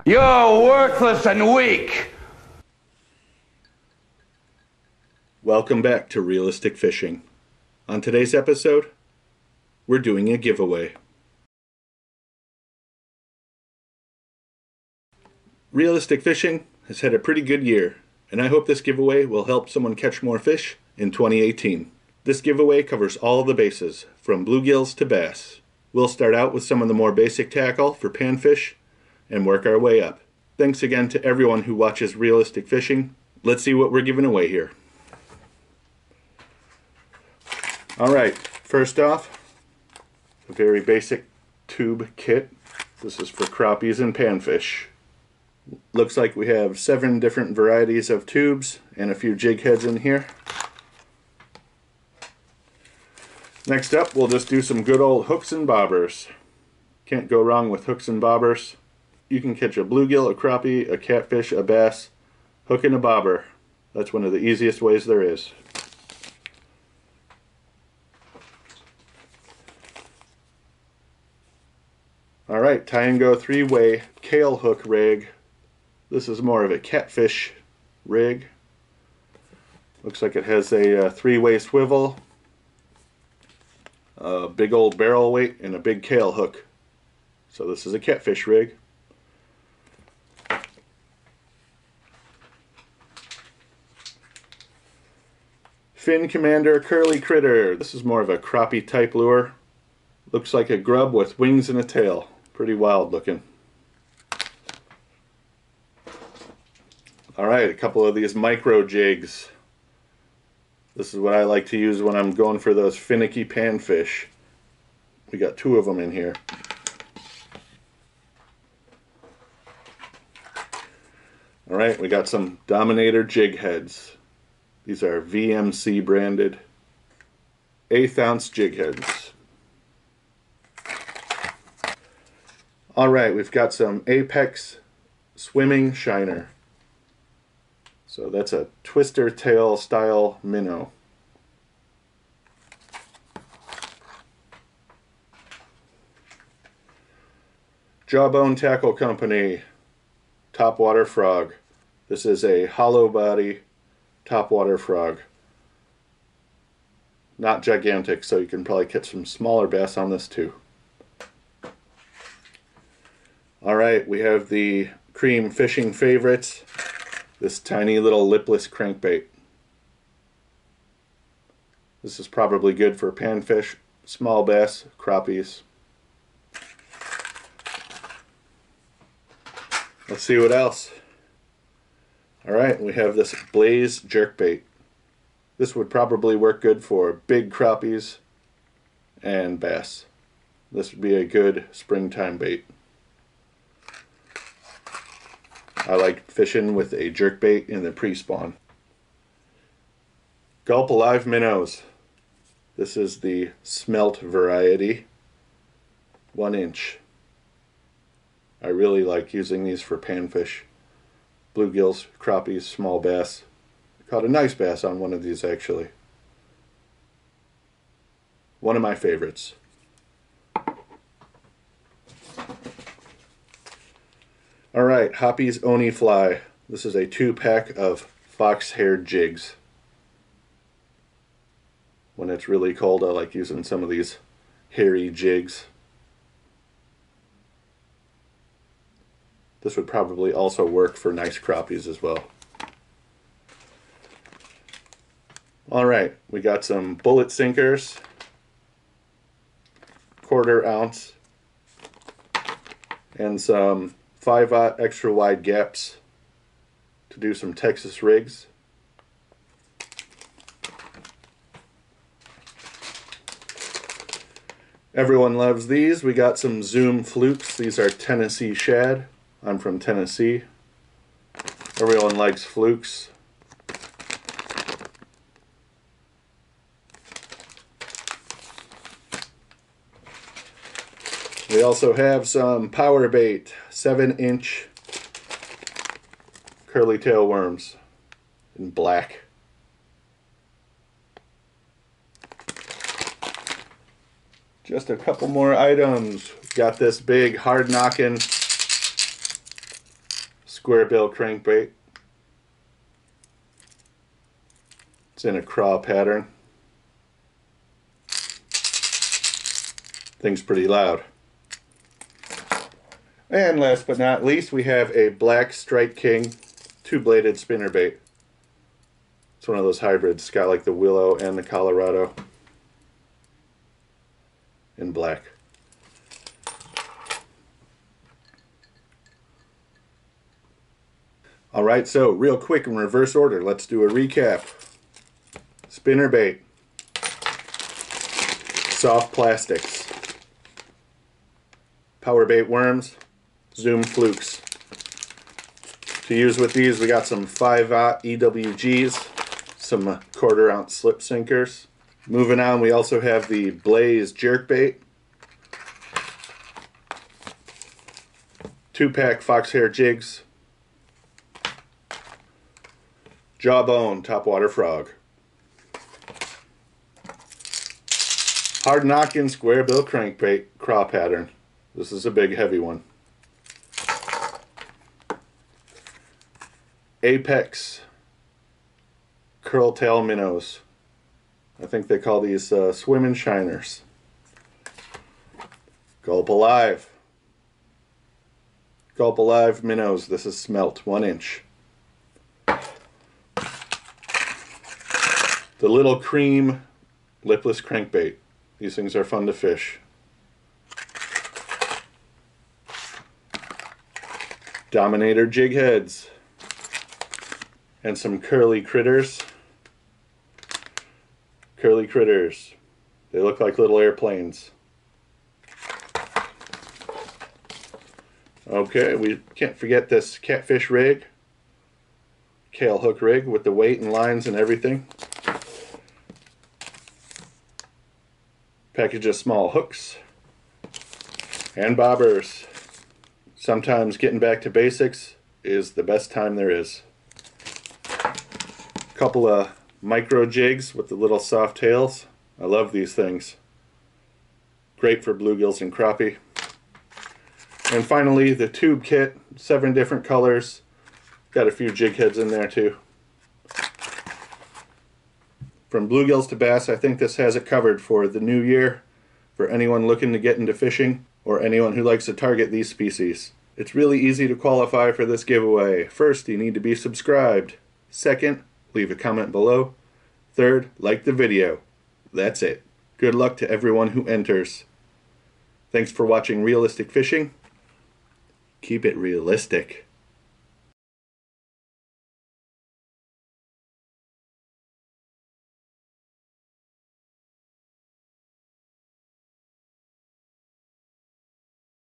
You're worthless and weak! Welcome back to Realistic Fishing. On today's episode, we're doing a giveaway. Realistic Fishing has had a pretty good year, and I hope this giveaway will help someone catch more fish in 2018. This giveaway covers all the bases, from bluegills to bass. We'll start out with some of the more basic tackle for panfish and work our way up. Thanks again to everyone who watches Realistic Fishing. Let's see what we're giving away here. Alright, first off, a very basic tube kit. This is for crappies and panfish. Looks like we have 7 different varieties of tubes and a few jig heads in here. Next up, we'll just do some good old hooks and bobbers. Can't go wrong with hooks and bobbers. You can catch a bluegill, a crappie, a catfish, a bass, hook and a bobber. That's one of the easiest ways there is. Alright, tie and go 3-way Kale hook rig. This is more of a catfish rig. Looks like it has a 3-way swivel, a big old barrel weight, and a big Kale hook. So this is a catfish rig. Fin Commander Curly Critter. This is more of a crappie type lure. Looks like a grub with wings and a tail. Pretty wild looking. Alright, a couple of these micro jigs. This is what I like to use when I'm going for those finicky panfish. We got 2 of them in here. Alright, we got some Dominator Jig Heads. These are VMC branded 1/8 ounce jig heads. Alright, we've got some Apex Swimming Shiner. So that's a twister tail style minnow. Jawbone Tackle Company Topwater Frog. This is a hollow body topwater frog. Not gigantic, so you can probably catch some smaller bass on this too. Alright, we have the Cream Fishing Favorites. This tiny little lipless crankbait. This is probably good for panfish, small bass, crappies. Let's see what else. Alright, we have this Blaze jerkbait. This would probably work good for big crappies and bass. This would be a good springtime bait. I like fishing with a jerkbait in the pre-spawn. Gulp Alive Minnows. This is the smelt variety. 1 inch. I really like using these for panfish. Bluegills, crappies, small bass. I caught a nice bass on one of these actually. One of my favorites. Alright, Hoppy's Oni Fly. This is a 2-pack of fox-haired jigs. When it's really cold, I like using some of these hairy jigs. This would probably also work for nice crappies as well. Alright, we got some bullet sinkers. 1/4 ounce. And some 5/0 extra wide gaps to do some Texas rigs. Everyone loves these. We got some Zoom flukes. These are Tennessee shad. I'm from Tennessee. Everyone likes flukes. We also have some power bait, 7-inch curly tail worms in black. Just a couple more items. Got this big hard knocking square bill crankbait. It's in a craw pattern. Thing's pretty loud. And last but not least, we have a black Strike King two-bladed spinnerbait. It's one of those hybrids. It's got like the willow and the Colorado in black. Alright, so real quick in reverse order, let's do a recap. Spinnerbait, soft plastics, power bait worms, Zoom flukes. To use with these, we got some 5-aught EWGs, some 1/4 ounce slip sinkers. Moving on, we also have the Blaze jerkbait, 2-pack Foxhair jigs, Jawbone topwater frog, hard knocking square bill crankbait craw pattern. This is a big heavy one. Apex curl tail minnows. I think they call these swimming shiners. Gulp Alive. Gulp Alive minnows. This is smelt, 1 inch. The Little Cream lipless crankbait. These things are fun to fish. Dominator Jig Heads. And some curly critters. Curly critters. They look like little airplanes. Okay, we can't forget this catfish rig. Kale hook rig with the weight and lines and everything. Package of small hooks. And bobbers. Sometimes getting back to basics is the best time there is. Couple of micro jigs with the little soft tails. I love these things. Great for bluegills and crappie. And finally the tube kit, 7 different colors. Got a few jig heads in there too. From bluegills to bass, I think this has it covered for the new year, for anyone looking to get into fishing or anyone who likes to target these species. It's really easy to qualify for this giveaway. First, you need to be subscribed. Second, leave a comment below. Third, like the video. That's it. Good luck to everyone who enters. Thanks for watching Realistic Fishing. Keep it realistic.